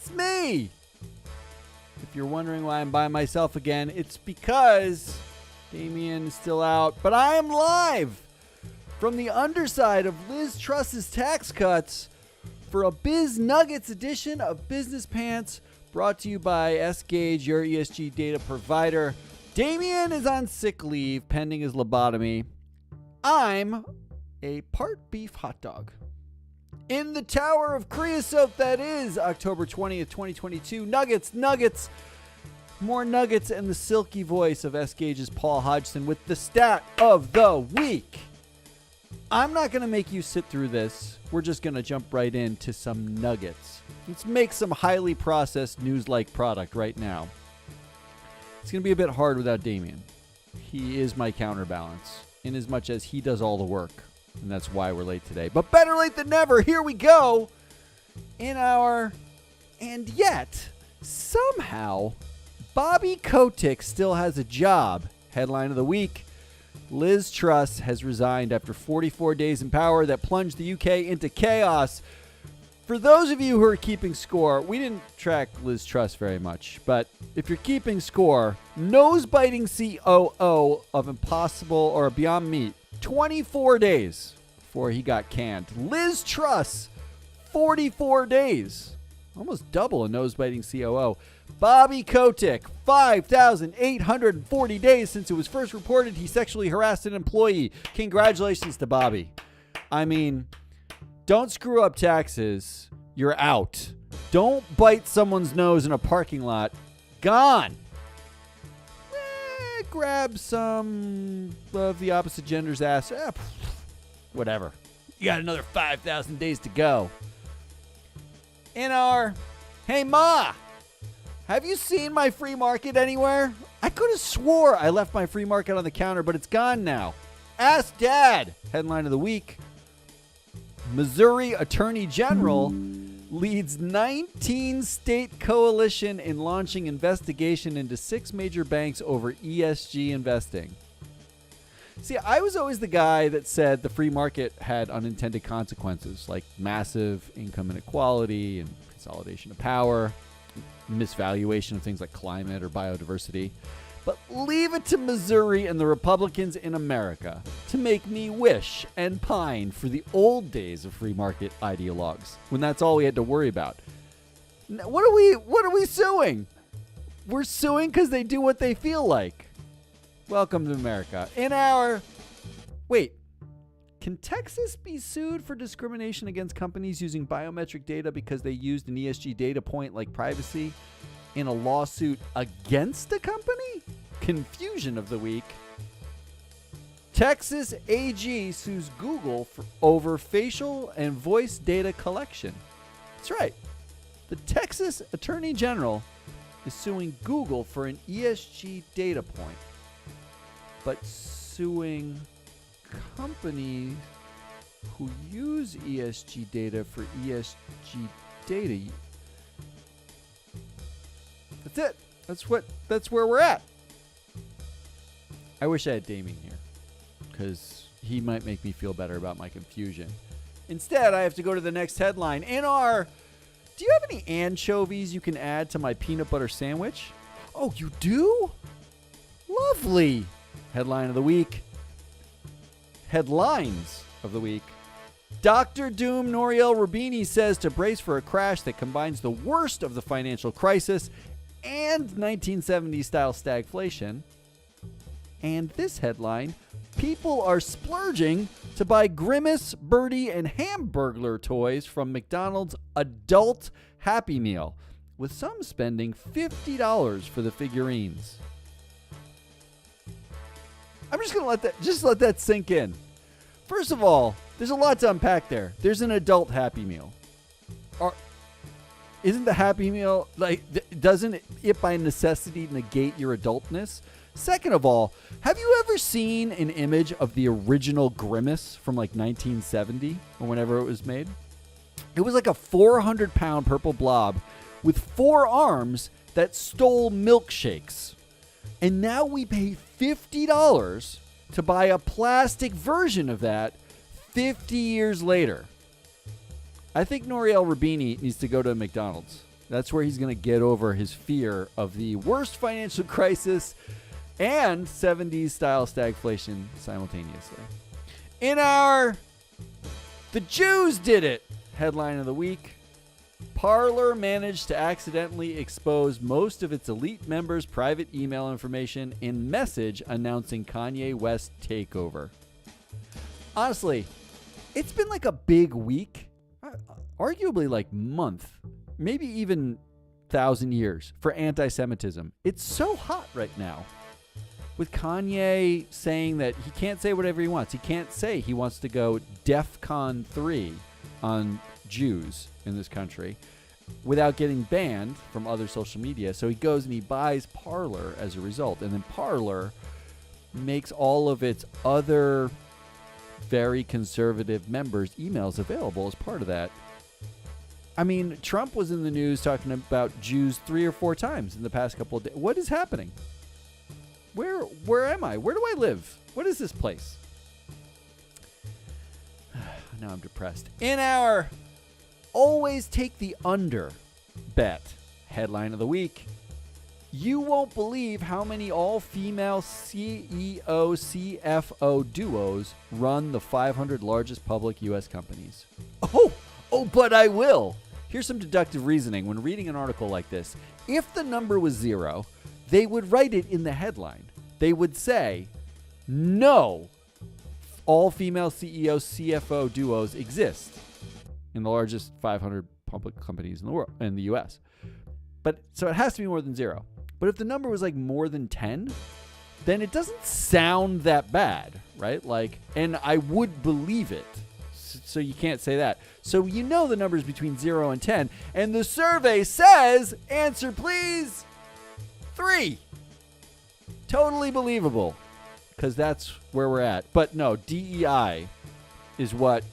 It's me. If you're wondering why I'm by myself again, it's because Damien is still out, but I am live from the underside of Liz Truss's tax cuts for a Biz Nuggets edition of Business Pants, brought to you by S-Gage, your ESG data provider. Damien is on sick leave pending his lobotomy. I'm a part beef hot dog. In the tower of creosote that is October 20th, 2022, nuggets, more nuggets, and the silky voice of S-Gage's Paul Hodgson with the stat of the week. I'm not going to make you sit through this. We're just going to jump right into some nuggets. Let's make some highly processed news-like product right now. It's going to be a bit hard without Damien. He is my counterbalance, in as much as he does all the work. And that's why we're late today. But better late than never. Here we go. And yet, somehow, Bobby Kotick still has a job. Headline of the week. Liz Truss has resigned after 44 days in power that plunged the UK into chaos. For those of you who are keeping score, we didn't track Liz Truss very much. But if you're keeping score, nose-biting COO of Impossible or Beyond Meat, 24 days before he got canned. Liz Truss, 44 days. Almost double a nose-biting COO. Bobby Kotick, 5,840 days since it was first reported he sexually harassed an employee. Congratulations to Bobby. I mean, don't screw up taxes. You're out. Don't bite someone's nose in a parking lot. Gone. Grab some of the opposite gender's ass. Whatever. You got another 5,000 days to go. Hey, Ma, have you seen my free market anywhere? I could have swore I left my free market on the counter, but it's gone now. Ask Dad. Headline of the week. Missouri Attorney General leads 19-state coalition in launching investigation into 6 major banks over ESG investing. See, I was always the guy that said the free market had unintended consequences, like massive income inequality and consolidation of power, misvaluation of things like climate or biodiversity. But leave it to Missouri and the Republicans in America to make me wish and pine for the old days of free market ideologues, when that's all we had to worry about. What are we suing? We're suing because they do what they feel like. Welcome to America. Wait, can Texas be sued for discrimination against companies using biometric data because they used an ESG data point like privacy in a lawsuit against a company? Confusion of the week. Texas AG sues Google over facial and voice data collection. That's right. The Texas Attorney General is suing Google for an ESG data point, but suing companies who use ESG data for ESG data. That's it. That's where we're at. I wish I had Damien here, because he might make me feel better about my confusion. Instead, I have to go to the next headline. Do you have any anchovies you can add to my peanut butter sandwich? Oh, you do? Lovely. Headlines of the week. Dr. Doom Nouriel Roubini says to brace for a crash that combines the worst of the financial crisis and 1970s-style stagflation. And this headline, people are splurging to buy Grimace, Birdie, and Hamburglar toys from McDonald's Adult Happy Meal, with some spending $50 for the figurines. I'm just going to let that sink in. First of all, there's a lot to unpack there. There's an adult Happy Meal. Isn't the Happy Meal, doesn't it by necessity negate your adultness? Second of all, have you ever seen an image of the original Grimace from 1970 or whenever it was made? It was like a 400-pound purple blob with 4 arms that stole milkshakes. And now we pay $50 to buy a plastic version of that 50 years later. I think Nouriel Roubini needs to go to McDonald's That's where he's going to get over his fear of the worst financial crisis and 70s style stagflation simultaneously. In our The Jews Did It headline of the week, Parler managed to accidentally expose most of its elite members' private email information in message announcing Kanye West takeover. Honestly, it's been like a big week, arguably like month, maybe even 1,000 years for anti-Semitism. It's so hot right now. With Kanye saying that he can't say whatever he wants. He can't say he wants to go DEFCON 3 on Jews in this country without getting banned from other social media. So he goes and he buys Parler as a result. And then Parler makes all of its other very conservative members' emails available as part of that. I mean, Trump was in the news talking about Jews 3 or 4 times in the past couple of days. What is happening? Where am I? Where do I live? What is this place? Now I'm depressed. In our always take the under bet headline of the week, you won't believe how many all-female CEO, CFO duos run the 500 largest public U.S. companies. Oh, but I will. Here's some deductive reasoning when reading an article like this. If the number was 0, they would write it in the headline. They would say, no, all-female CEO, CFO duos exist in the largest 500 public companies in the world, in the U.S. But so it has to be more than 0. But if the number was like more than 10, then it doesn't sound that bad, right? Like, and I would believe it. So you can't say that. So you know the number is between 0 and 10. And the survey says, answer please, 3. Totally believable, because that's where we're at. But no, DEI is what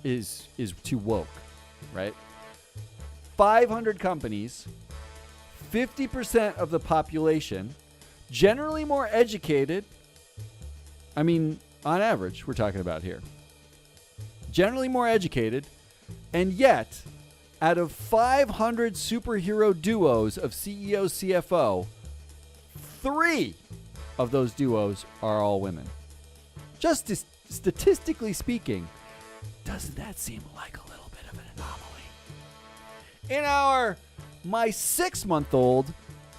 is too woke, right? 500 companies, 50% of the population, generally more educated. I mean, on average, we're talking about here. Generally more educated, and yet, out of 500 superhero duos of CEO, CFO, 3 of those duos are all women. Just statistically speaking, doesn't that seem like a little bit of an anomaly? In our my 6-month-old,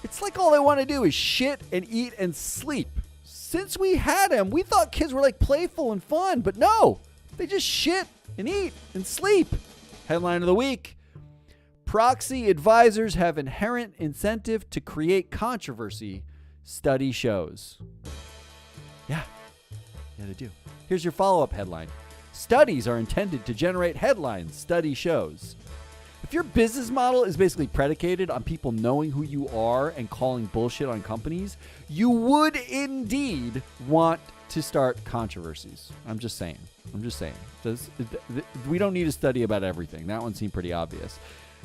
it's like all they want to do is shit and eat and sleep. Since we had him, we thought kids were like playful and fun, but no, they just shit and eat and sleep. Headline of the week. Proxy advisors have inherent incentive to create controversy, study shows. Yeah, they do. Here's your follow-up headline. Studies are intended to generate headlines, study shows. If your business model is basically predicated on people knowing who you are and calling bullshit on companies, you would indeed want to start controversies. I'm just saying. We don't need a study about everything. That one seemed pretty obvious.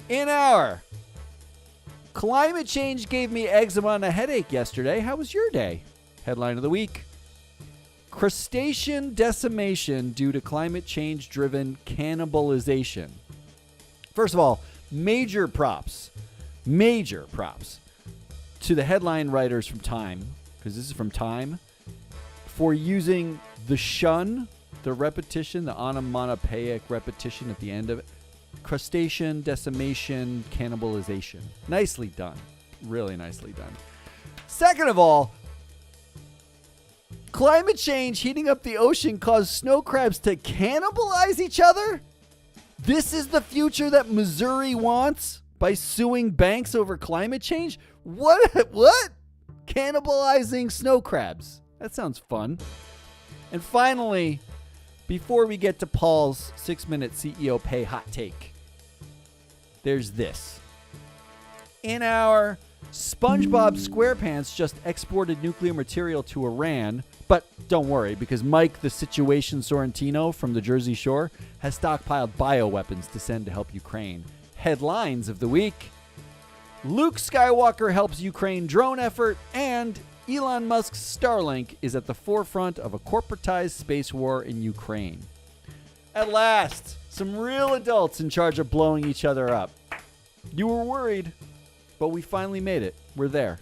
In our climate change gave me eczema and a headache yesterday. How was your day? Headline of the week. Crustacean decimation due to climate change-driven cannibalization. First of all, major props to the headline writers from Time, because this is from Time, for using the shun, the repetition, the onomatopoeic repetition at the end of it. Crustacean decimation cannibalization. Nicely done. Really nicely done. Second of all, climate change heating up the ocean caused snow crabs to cannibalize each other? This is the future that Missouri wants by suing banks over climate change? What? Cannibalizing snow crabs. That sounds fun. And finally, before we get to Paul's 6-minute CEO pay hot take, there's this. In our SpongeBob SquarePants just exported nuclear material to Iran, but don't worry, because Mike the Situation Sorrentino from the Jersey Shore has stockpiled bioweapons to send to help Ukraine. Headlines of the week. Luke Skywalker helps Ukraine drone effort, and Elon Musk's Starlink is at the forefront of a corporatized space war in Ukraine. At last, some real adults in charge of blowing each other up. You were worried, but we finally made it. We're there.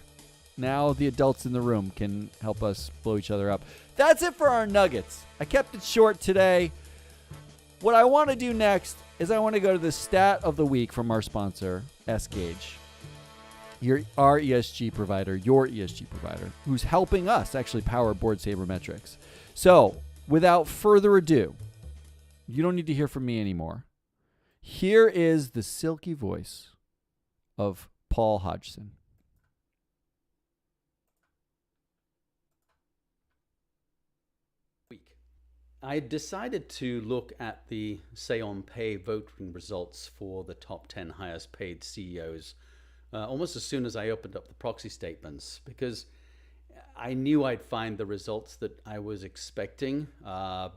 Now the adults in the room can help us blow each other up. That's it for our nuggets. I kept it short today. What I want to do next is I want to go to the stat of the week from our sponsor, S-Gage. Our ESG provider, your ESG provider, who's helping us actually power Board Sabermetrics. So, without further ado, you don't need to hear from me anymore. Here is the silky voice of Paul Hodgson. I decided to look at the Say on Pay voting results for the top 10 highest paid CEOs almost as soon as I opened up the proxy statements, because I knew I'd find the results that I was expecting,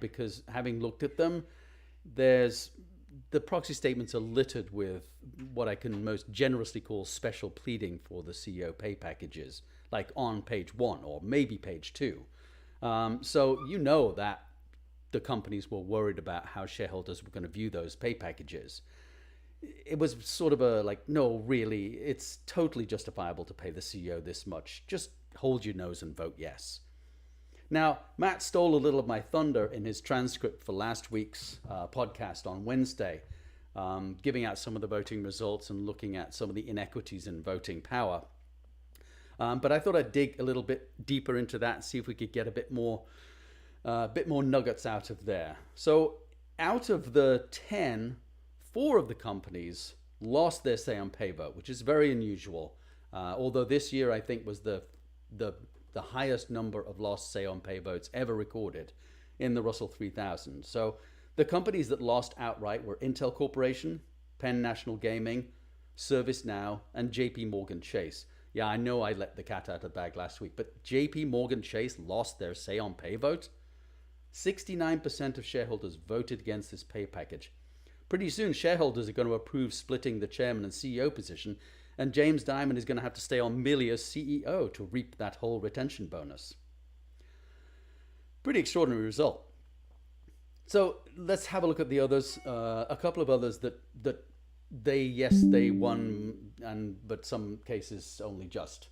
because having looked at them, the proxy statements are littered with what I can most generously call special pleading for the CEO pay packages, like on page 1 or maybe page 2. So you know that the companies were worried about how shareholders were going to view those pay packages. It was sort of a like, no, really, it's totally justifiable to pay the CEO this much. Just hold your nose and vote yes. Now, Matt stole a little of my thunder in his transcript for last week's podcast on Wednesday, giving out some of the voting results and looking at some of the inequities in voting power. But I thought I'd dig a little bit deeper into that and see if we could get a bit more nuggets out of there. So out of the 10, 4 of the companies lost their Say on Pay vote, which is very unusual. Although this year I think was the highest number of lost Say on Pay votes ever recorded in the Russell 3000. So the companies that lost outright were Intel Corporation, Penn National Gaming, ServiceNow, and JP Morgan Chase. Yeah, I know I let the cat out of the bag last week, but JP Morgan Chase lost their Say on Pay vote. 69% of shareholders voted against this pay package. Pretty soon, shareholders are going to approve splitting the chairman and CEO position, and James Dimon is going to have to stay on merely as CEO to reap that whole retention bonus. Pretty extraordinary result. So let's have a look at the others. A couple of others that they won, but some cases only just.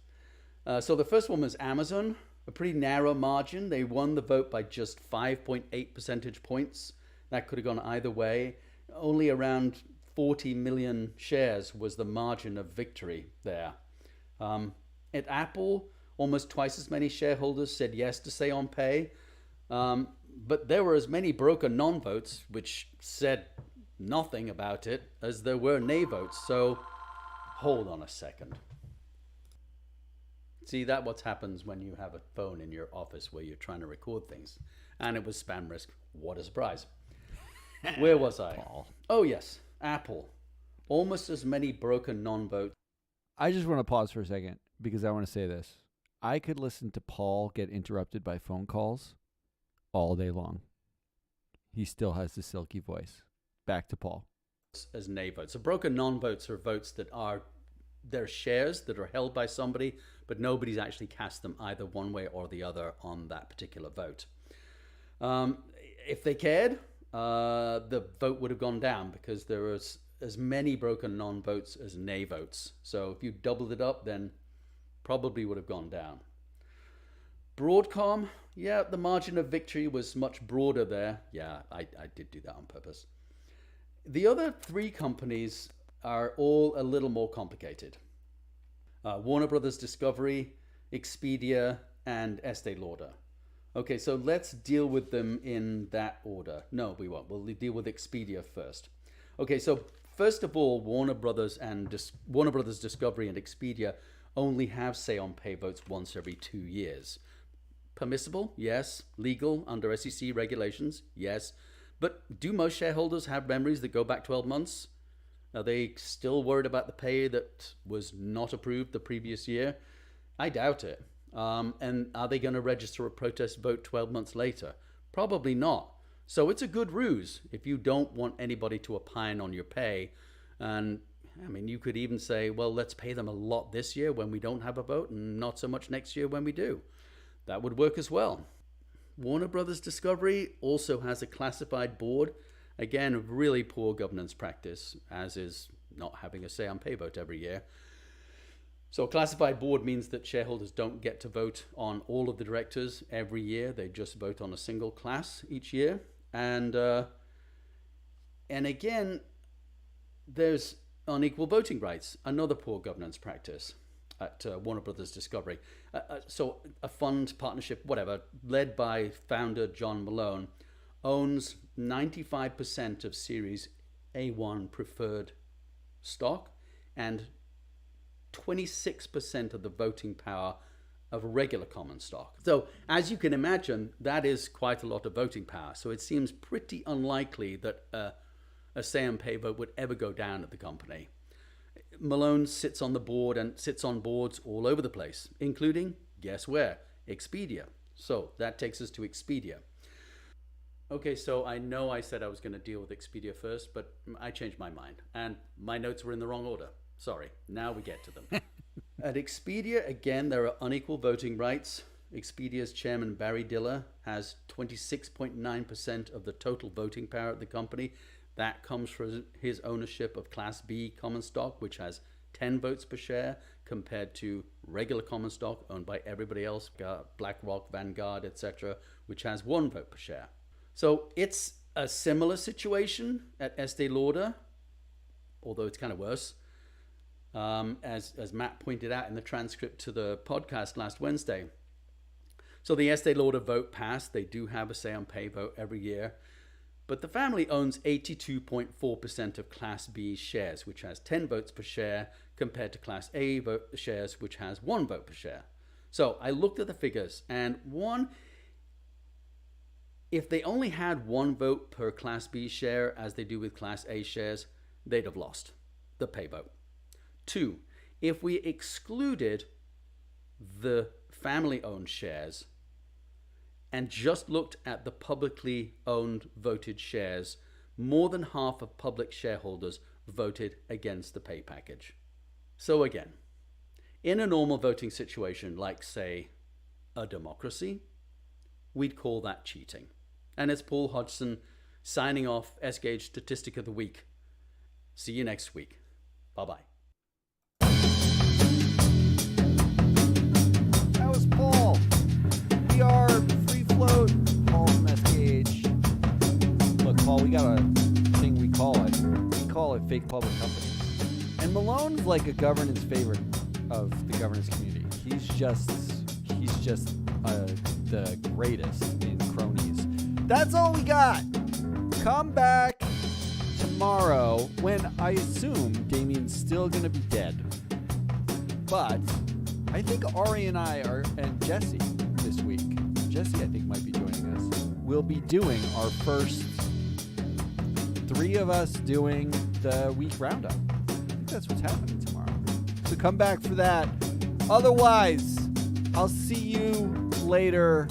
So the first one was Amazon. A pretty narrow margin. They won the vote by just 5.8 percentage points. That could have gone either way. Only around 40 million shares was the margin of victory there. At Apple, almost twice as many shareholders said yes to Say on Pay, but there were as many broker non-votes, which said nothing about it, as there were nay votes. So hold on a second. See, that's what happens when you have a phone in your office where you're trying to record things. And it was spam risk. What a surprise. Where was I? Paul. Oh, yes. Apple. Almost as many broken non-votes. I just want to pause for a second because I want to say this. I could listen to Paul get interrupted by phone calls all day long. He still has the silky voice. Back to Paul. As nay votes. So broken non-votes are votes that are their shares that are held by somebody, but nobody's actually cast them either one way or the other on that particular vote. If they cared, the vote would have gone down because there was as many broken non-votes as nay votes. So if you doubled it up, then probably would have gone down. Broadcom, yeah, the margin of victory was much broader there. Yeah, I did do that on purpose. The other 3 companies are all a little more complicated. Warner Brothers Discovery, Expedia, and Estee Lauder. Okay, so let's deal with them in that order. No, we won't. We'll deal with Expedia first. Okay, so first of all, Warner Brothers Discovery and Expedia only have Say on Pay votes once every 2 years. Permissible? Yes. Legal under SEC regulations? Yes. But do most shareholders have memories that go back 12 months? Are they still worried about the pay that was not approved the previous year? I doubt it. And are they going to register a protest vote 12 months later? Probably not. So it's a good ruse if you don't want anybody to opine on your pay. And I mean, you could even say, well, let's pay them a lot this year when we don't have a vote and not so much next year when we do. That would work as well. Warner Brothers Discovery also has a classified board. Again, really poor governance practice, as is not having a say on pay vote every year. So a classified board means that shareholders don't get to vote on all of the directors every year. They just vote on a single class each year. And again, there's unequal voting rights, another poor governance practice at Warner Brothers Discovery. So a fund, partnership, whatever, led by founder John Malone, owns 95% of Series A1 preferred stock and 26% of the voting power of regular common stock. So as you can imagine, that is quite a lot of voting power. So it seems pretty unlikely that a say on pay vote would ever go down at the company. Malone sits on the board and sits on boards all over the place, including, guess where? Expedia. So that takes us to Expedia. Okay, so I know I said I was going to deal with Expedia first, but I changed my mind and my notes were in the wrong order. Sorry, now we get to them. At Expedia, again, there are unequal voting rights. Expedia's chairman, Barry Diller, has 26.9% of the total voting power at the company. That comes from his ownership of Class B common stock, which has 10 votes per share, compared to regular common stock owned by everybody else, BlackRock, Vanguard, etc., which has 1 vote per share. So it's a similar situation at Estee Lauder, although it's kind of worse. As Matt pointed out in the transcript to the podcast last Wednesday. So the Estee Lauder vote passed. They do have a say on pay vote every year. But the family owns 82.4% of Class B shares, which has 10 votes per share, compared to Class A shares, which has 1 vote per share. So I looked at the figures, and if they only had 1 vote per Class B share, as they do with Class A shares, they'd have lost the pay vote. 2, if we excluded the family-owned shares and just looked at the publicly owned voted shares, more than half of public shareholders voted against the pay package. So again, in a normal voting situation, like say a democracy, we'd call that cheating. And it's Paul Hodgson signing off, S-Gage Statistic of the Week. See you next week. Bye-bye. That was Paul. We are Free Float, Paul from S-Gage. Look, Paul, we got a thing we call it. We call it fake public company. And Malone's like a governance favorite of the governance community. He's just the greatest in cronies. That's all we got. Come back tomorrow when I assume Damien's still going to be dead. But I think Ari and I and Jesse this week. Jesse, I think, might be joining us. We'll be doing our first 3 of us doing the week roundup. I think that's what's happening tomorrow. So come back for that. Otherwise, I'll see you later.